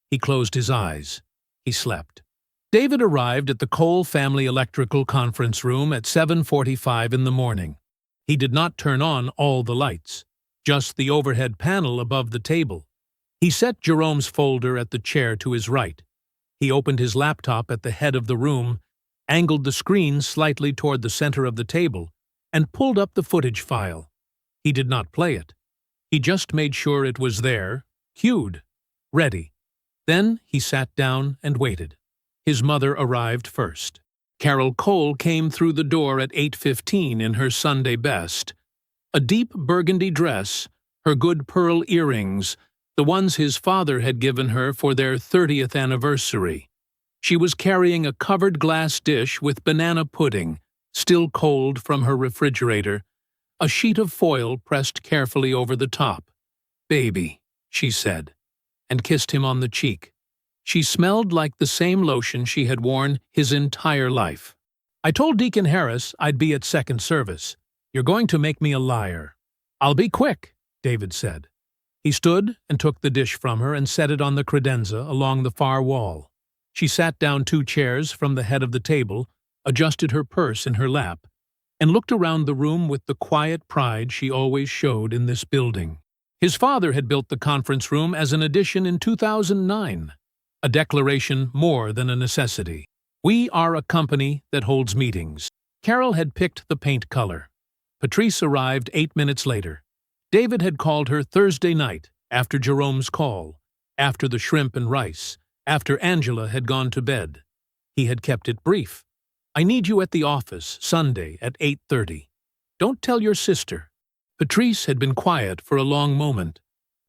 He closed his eyes. He slept. David arrived at the Cole family electrical conference room at 7:45 in the morning. He did not turn on all the lights, just the overhead panel above the table. He set Jerome's folder at the chair to his right. He opened his laptop at the head of the room, angled the screen slightly toward the center of the table, and pulled up the footage file. He did not play it. He just made sure it was there, queued, ready. Then he sat down and waited. His mother arrived first. Carol Cole came through the door at 8:15 in her Sunday best. A deep burgundy dress, her good pearl earrings, the ones his father had given her for their 30th anniversary. She was carrying a covered glass dish with banana pudding, still cold from her refrigerator, a sheet of foil pressed carefully over the top. Baby, she said, and kissed him on the cheek. She smelled like the same lotion she had worn his entire life. I told Deacon Harris I'd be at second service. You're going to make me a liar. I'll be quick, David said. He stood and took the dish from her and set it on the credenza along the far wall. She sat down 2 chairs from the head of the table, adjusted her purse in her lap, and looked around the room with the quiet pride she always showed in this building. His father had built the conference room as an addition in 2009. A declaration more than a necessity. We are a company that holds meetings. Carol had picked the paint color. Patrice arrived 8 minutes later. David had called her Thursday night, after Jerome's call, after the shrimp and rice, after Angela had gone to bed. He had kept it brief. I need you at the office, Sunday at 8:30. Don't tell your sister. Patrice had been quiet for a long moment.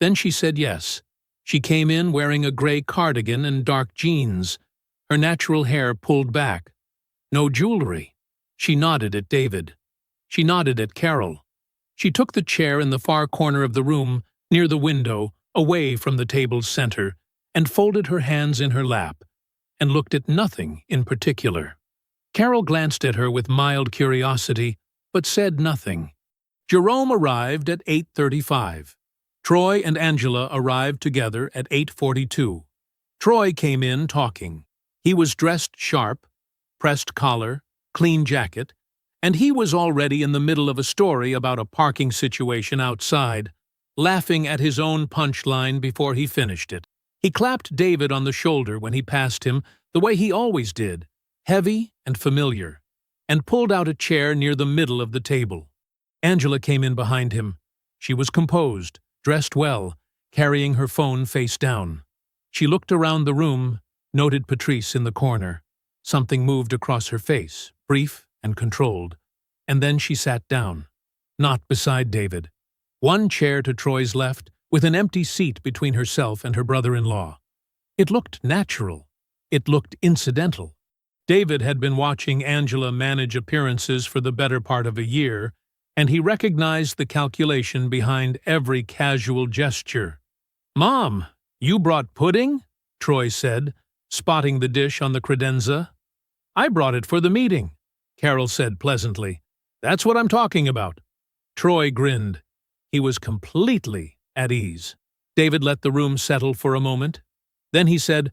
Then she said yes. She came in wearing a gray cardigan and dark jeans, her natural hair pulled back. No jewelry. She nodded at David. She nodded at Carol. She took the chair in the far corner of the room near the window, away from the table's center, and folded her hands in her lap, and looked at nothing in particular. Carol glanced at her with mild curiosity, but said nothing. Jerome arrived at 8:35. Troy and Angela arrived together at 8:42. Troy came in talking. He was dressed sharp, pressed collar, clean jacket, and he was already in the middle of a story about a parking situation outside, laughing at his own punchline before he finished it. He clapped David on the shoulder when he passed him the way he always did, heavy and familiar, and pulled out a chair near the middle of the table. Angela came in behind him. She was composed, dressed well, carrying her phone face down. She looked around the room, noted Patrice in the corner. Something moved across her face, brief and controlled, and then she sat down, not beside David. One chair to Troy's left, with an empty seat between herself and her brother-in-law. It looked natural. It looked incidental. David had been watching Angela manage appearances for the better part of a year, and he recognized the calculation behind every casual gesture. "Mom, you brought pudding?" Troy said, spotting the dish on the credenza. "I brought it for the meeting," Carol said pleasantly. "That's what I'm talking about." Troy grinned. He was completely at ease. David let the room settle for a moment. Then he said,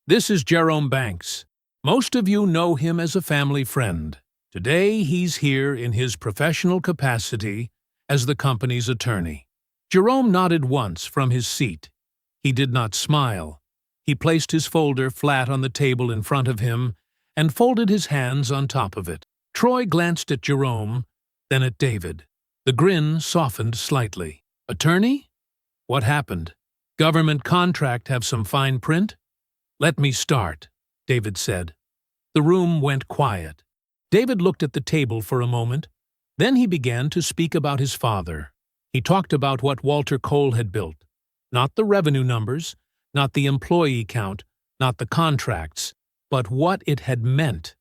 "This is Jerome Banks. Most of you know him as a family friend. Today he's here in his professional capacity as the company's attorney." Jerome nodded once from his seat. He did not smile. He placed his folder flat on the table in front of him and folded his hands on top of it. Troy glanced at Jerome, then at David. The grin softened slightly. "Attorney? What happened? Government contract have some fine print?" "Let me start," David said. The room went quiet. David looked at the table for a moment. Then he began to speak about his father. He talked about what Walter Cole had built. Not the revenue numbers, not the employee count, not the contracts, but what it had meant.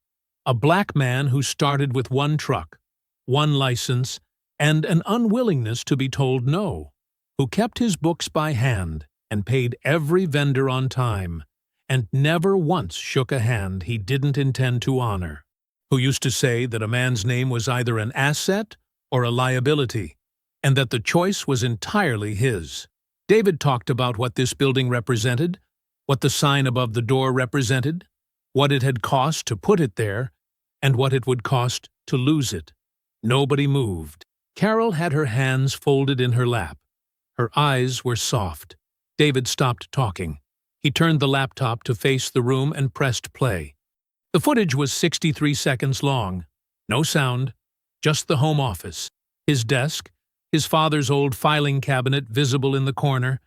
A black man who started with one truck, one license, and an unwillingness to be told no, who kept his books by hand and paid every vendor on time, and never once shook a hand he didn't intend to honor, who used to say that a man's name was either an asset or a liability, and that the choice was entirely his. David talked about what this building represented, what the sign above the door represented, what it had cost to put it there, and what it would cost to lose it. Nobody moved. Carol had her hands folded in her lap. Her eyes were soft. David stopped talking. He turned the laptop to face the room and pressed play. The footage was 63 seconds long. No sound, just the home office, his desk, his father's old filing cabinet visible in the corner,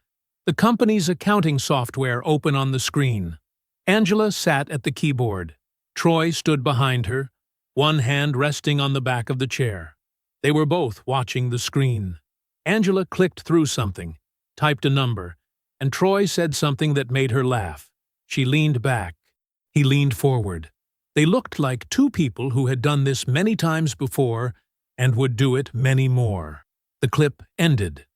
the company's accounting software open on the screen. Angela sat at the keyboard. Troy stood behind her, one hand resting on the back of the chair. They were both watching the screen. Angela clicked through something, typed a number, and Troy said something that made her laugh. She leaned back. He leaned forward. They looked like two people who had done this many times before and would do it many more. The clip ended.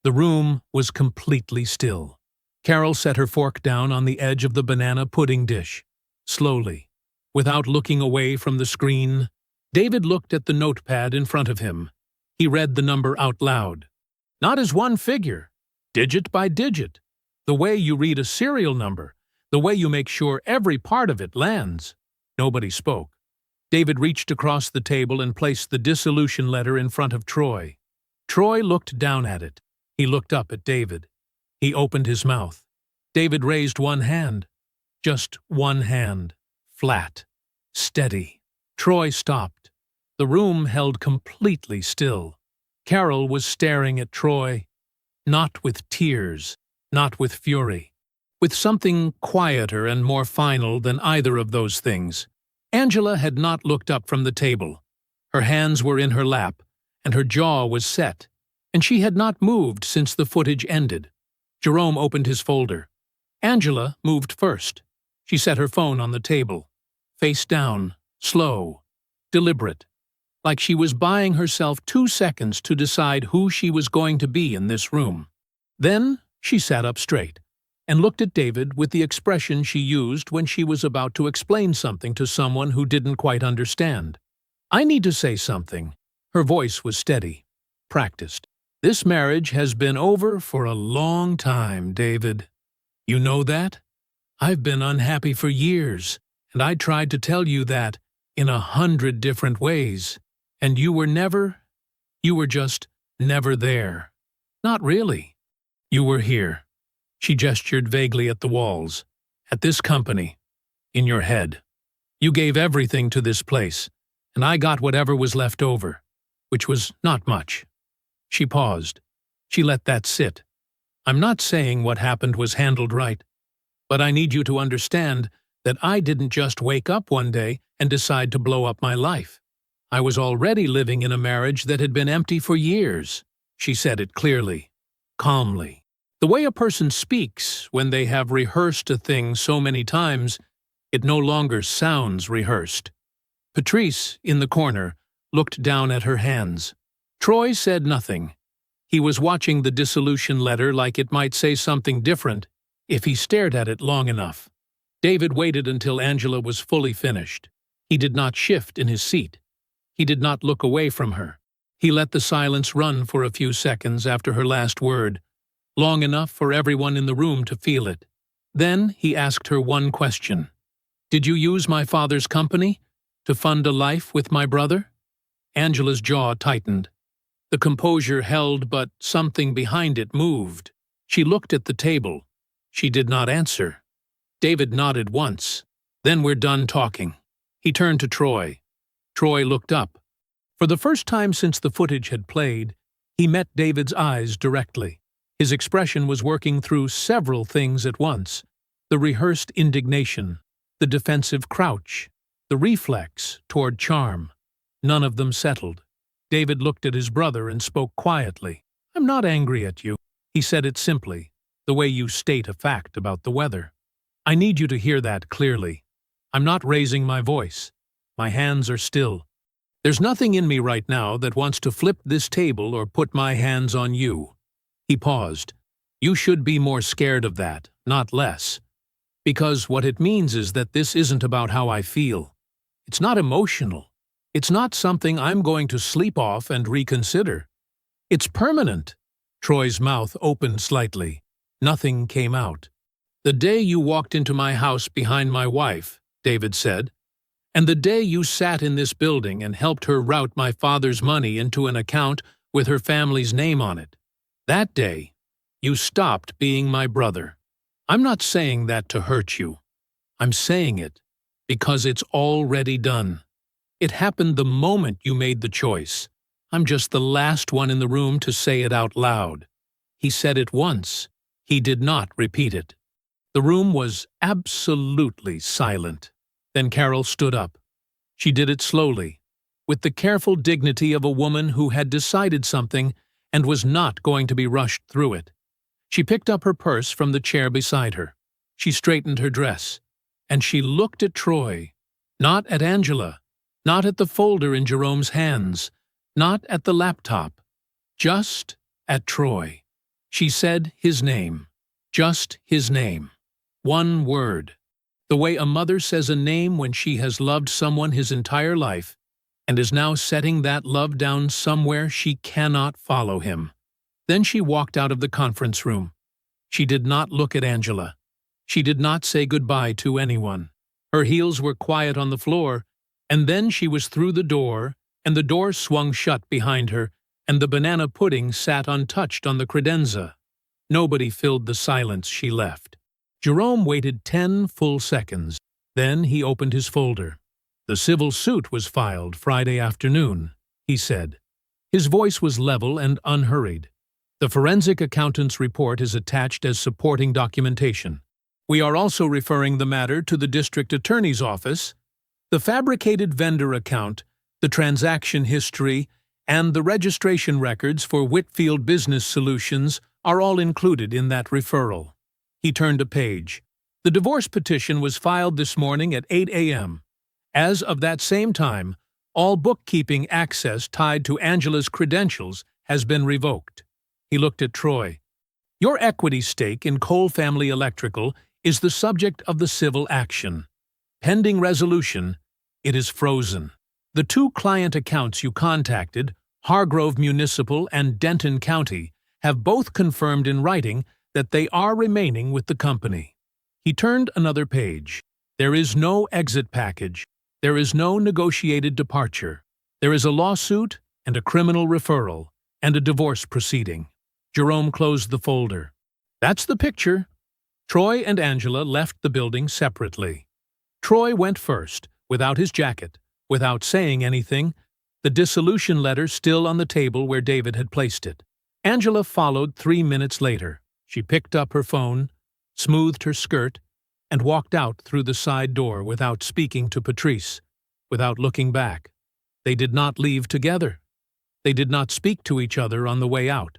The room was completely still. Carol set her fork down on the edge of the banana pudding dish. Slowly, without looking away from the screen, David looked at the notepad in front of him. He read the number out loud. Not as one figure, digit by digit. The way you read a serial number, the way you make sure every part of it lands. Nobody spoke. David reached across the table and placed the dissolution letter in front of Troy. Troy looked down at it. He looked up at David. He opened his mouth. David raised one hand. Just one hand. Flat. Steady. Troy stopped. The room held completely still. Carol was staring at Troy, not with tears, not with fury, with something quieter and more final than either of those things. Angela had not looked up from the table. Her hands were in her lap, and her jaw was set, and she had not moved since the footage ended. Jerome opened his folder. Angela moved first. She set her phone on the table, face down, slow, deliberate, like she was buying herself 2 seconds to decide who she was going to be in this room. Then she sat up straight and looked at David with the expression she used when she was about to explain something to someone who didn't quite understand. "I need to say something." Her voice was steady, practiced. "This marriage has been over for a long time, David. You know that? I've been unhappy for years, and I tried to tell you that in 100 different ways. And you were just never there. Not really. You were here." She gestured vaguely at the walls, "at this company, in your head. You gave everything to this place, and I got whatever was left over, which was not much." She paused. She let that sit. "I'm not saying what happened was handled right, but I need you to understand that I didn't just wake up one day and decide to blow up my life. I was already living in a marriage that had been empty for years." She said it clearly, calmly. The way a person speaks when they have rehearsed a thing so many times, it no longer sounds rehearsed. Patrice, in the corner, looked down at her hands. Troy said nothing. He was watching the dissolution letter like it might say something different if he stared at it long enough. David waited until Angela was fully finished. He did not shift in his seat. He did not look away from her. He let the silence run for a few seconds after her last word, long enough for everyone in the room to feel it. Then he asked her one question. "Did you use my father's company to fund a life with my brother?" Angela's jaw tightened. The composure held, but something behind it moved. She looked at the table. She did not answer. David nodded once. "Then we're done talking." He turned to Troy. Troy looked up. For the first time since the footage had played, he met David's eyes directly. His expression was working through several things at once: the rehearsed indignation, the defensive crouch, the reflex toward charm. None of them settled. David looked at his brother and spoke quietly. "I'm not angry at you." He said it simply, the way you state a fact about the weather. "I need you to hear that clearly. I'm not raising my voice. My hands are still. There's nothing in me right now that wants to flip this table or put my hands on you." He paused. "You should be more scared of that, not less. Because what it means is that this isn't about how I feel. It's not emotional. It's not something I'm going to sleep off and reconsider. It's permanent." Troy's mouth opened slightly. Nothing came out. "The day you walked into my house behind my wife," David said, "and the day you sat in this building and helped her route my father's money into an account with her family's name on it, that day, you stopped being my brother. I'm not saying that to hurt you. I'm saying it because it's already done. It happened the moment you made the choice. I'm just the last one in the room to say it out loud." He said it once. He did not repeat it. The room was absolutely silent. Then Carol stood up. She did it slowly, with the careful dignity of a woman who had decided something and was not going to be rushed through it. She picked up her purse from the chair beside her. She straightened her dress, and she looked at Troy, not at Angela, not at the folder in Jerome's hands, not at the laptop, just at Troy. She said his name, just his name. One word. The way a mother says a name when she has loved someone his entire life and is now setting that love down somewhere she cannot follow him. Then she walked out of the conference room. She did not look at Angela. She did not say goodbye to anyone. Her heels were quiet on the floor, and then she was through the door, and the door swung shut behind her, and the banana pudding sat untouched on the credenza. Nobody filled the silence she left. Jerome waited 10 full seconds. Then he opened his folder. "The civil suit was filed Friday afternoon," he said. His voice was level and unhurried. "The forensic accountant's report is attached as supporting documentation. We are also referring the matter to the district attorney's office. The fabricated vendor account, the transaction history, and the registration records for Whitfield Business Solutions are all included in that referral." He turned a page. "The divorce petition was filed this morning at 8 a.m. As of that same time, all bookkeeping access tied to Angela's credentials has been revoked." He looked at Troy. Your equity stake in Cole Family Electrical is the subject of the civil action. Pending resolution, it is frozen. The two client accounts you contacted, Hargrove Municipal and Denton County, have both confirmed in writing that they are remaining with the company. He turned another page. There is no exit package. There is no negotiated departure. There is a lawsuit and a criminal referral and a divorce proceeding. Jerome closed the folder. That's the picture. Troy and Angela left the building separately. Troy went first, without his jacket, without saying anything, the dissolution letter still on the table where David had placed it. Angela followed 3 minutes later. She picked up her phone, smoothed her skirt, and walked out through the side door without speaking to Patrice, without looking back. They did not leave together. They did not speak to each other on the way out.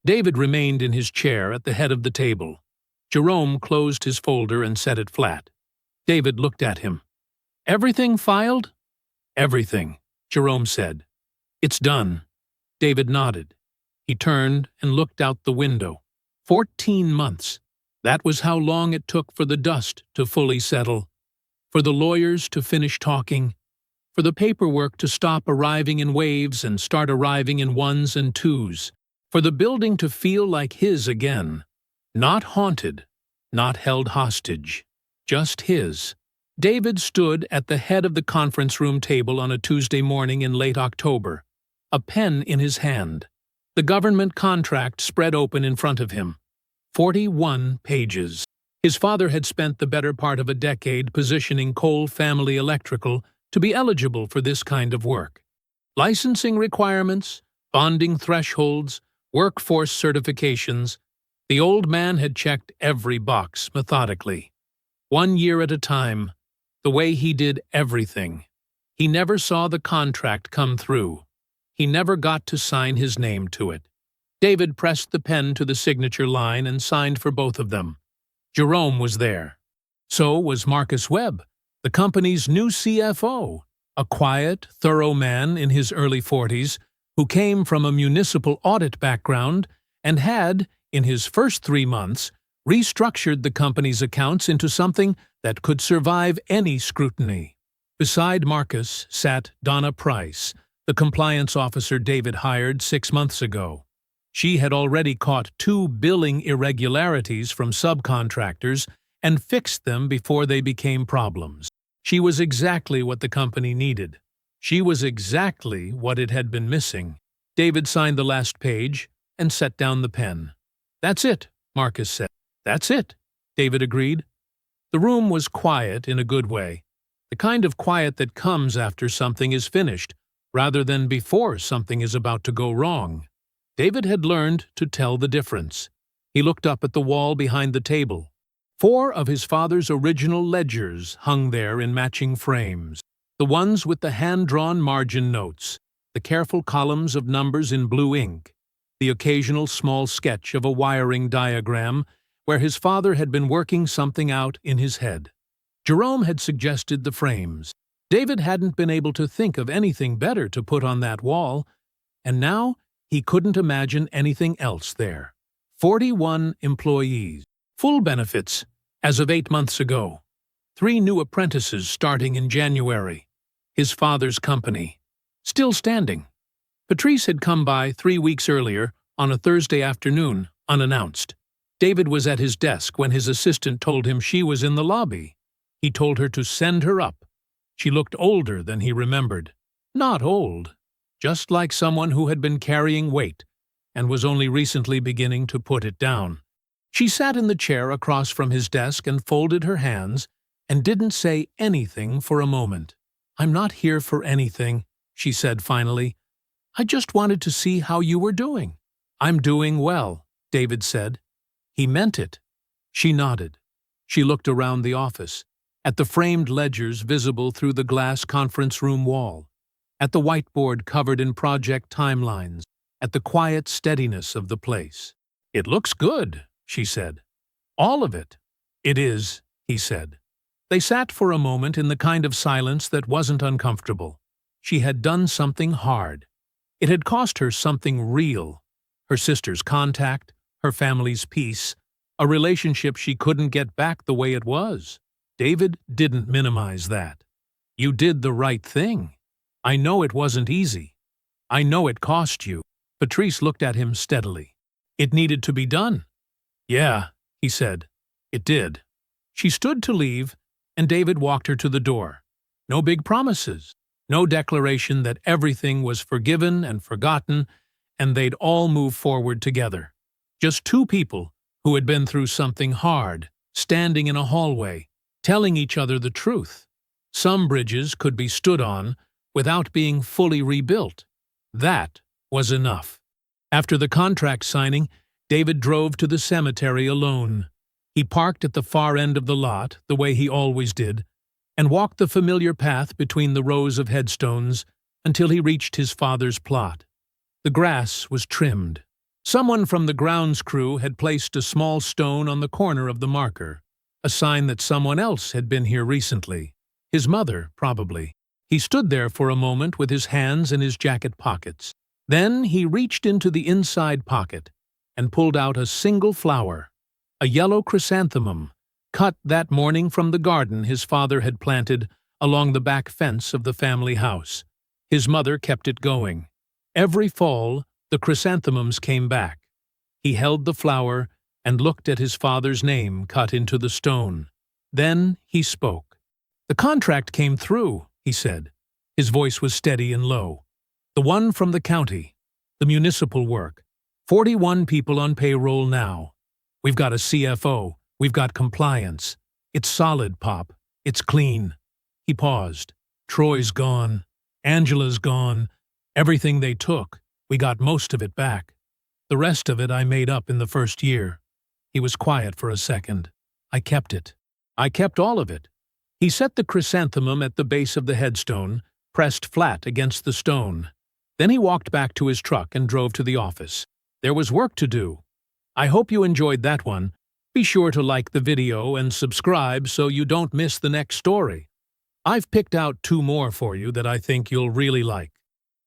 David remained in his chair at the head of the table. Jerome closed his folder and set it flat. David looked at him. "Everything filed?" "Everything," Jerome said. "It's done." David nodded. He turned and looked out the window. 14 months. That was how long it took for the dust to fully settle, for the lawyers to finish talking, for the paperwork to stop arriving in waves and start arriving in ones and twos, for the building to feel like his again. Not haunted, not held hostage, just his. David stood at the head of the conference room table on a Tuesday morning in late October, a pen in his hand. The government contract spread open in front of him. 41 pages. His father had spent the better part of a decade positioning Cole Family Electrical to be eligible for this kind of work. Licensing requirements, bonding thresholds, workforce certifications. The old man had checked every box methodically. 1 year at a time, the way he did everything. He never saw the contract come through. He never got to sign his name to it. David pressed the pen to the signature line and signed for both of them. Jerome was there. So was Marcus Webb, the company's new CFO, a quiet, thorough man in his early 40s who came from a municipal audit background and had, in his first 3 months, restructured the company's accounts into something that could survive any scrutiny. Beside Marcus sat Donna Price, the compliance officer David hired 6 months ago. She had already caught 2 billing irregularities from subcontractors and fixed them before they became problems. She was exactly what the company needed. She was exactly what it had been missing. David signed the last page and set down the pen. "That's it," Marcus said. "That's it," David agreed. The room was quiet in a good way, the kind of quiet that comes after something is finished, rather than before something is about to go wrong. David had learned to tell the difference. He looked up at the wall behind the table. 4 of his father's original ledgers hung there in matching frames, the ones with the hand-drawn margin notes, the careful columns of numbers in blue ink, the occasional small sketch of a wiring diagram where his father had been working something out in his head. Jerome had suggested the frames. David hadn't been able to think of anything better to put on that wall, and now he couldn't imagine anything else there. 41 employees, full benefits, as of 8 months ago. 3 new apprentices starting in January. His father's company, still standing. Patrice had come by 3 weeks earlier, on a Thursday afternoon, unannounced. David was at his desk when his assistant told him she was in the lobby. He told her to send her up. She looked older than he remembered. Not old, just like someone who had been carrying weight and was only recently beginning to put it down. She sat in the chair across from his desk and folded her hands and didn't say anything for a moment. "I'm not here for anything," she said finally. "I just wanted to see how you were doing." "I'm doing well," David said. He meant it. She nodded. She looked around the office, at the framed ledgers visible through the glass conference room wall, at the whiteboard covered in project timelines, at the quiet steadiness of the place. "It looks good," she said. "All of it." "It is," he said. They sat for a moment in the kind of silence that wasn't uncomfortable. She had done something hard. It had cost her something real. Her sister's contact, her family's peace, a relationship she couldn't get back the way it was. David didn't minimize that. You did the right thing. I know it wasn't easy. I know it cost you. Patrice looked at him steadily. It needed to be done. Yeah, he said. It did. She stood to leave, and David walked her to the door. No big promises. No declaration that everything was forgiven and forgotten, and they'd all move forward together. Just two people who had been through something hard, standing in a hallway, telling each other the truth. Some bridges could be stood on without being fully rebuilt. That was enough. After the contract signing, David drove to the cemetery alone. He parked at the far end of the lot, the way he always did, and walked the familiar path between the rows of headstones until he reached his father's plot. The grass was trimmed. Someone from the grounds crew had placed a small stone on the corner of the marker, a sign that someone else had been here recently. His mother, probably. He stood there for a moment with his hands in his jacket pockets. Then he reached into the inside pocket and pulled out a single flower, a yellow chrysanthemum, cut that morning from the garden his father had planted along the back fence of the family house. His mother kept it going. Every fall, the chrysanthemums came back. He held the flower and looked at his father's name cut into the stone. Then he spoke. "The contract came through," he said. His voice was steady and low. "The one from the county. The municipal work. 41 people on payroll now. We've got a CFO. We've got compliance. It's solid, Pop. It's clean." He paused. "Troy's gone. Angela's gone. Everything they took, we got most of it back. The rest of it I made up in the first year." He was quiet for a second. "I kept it. I kept all of it." He set the chrysanthemum at the base of the headstone, pressed flat against the stone. Then he walked back to his truck and drove to the office. There was work to do. I hope you enjoyed that one. Be sure to like the video and subscribe so you don't miss the next story. I've picked out 2 more for you that I think you'll really like.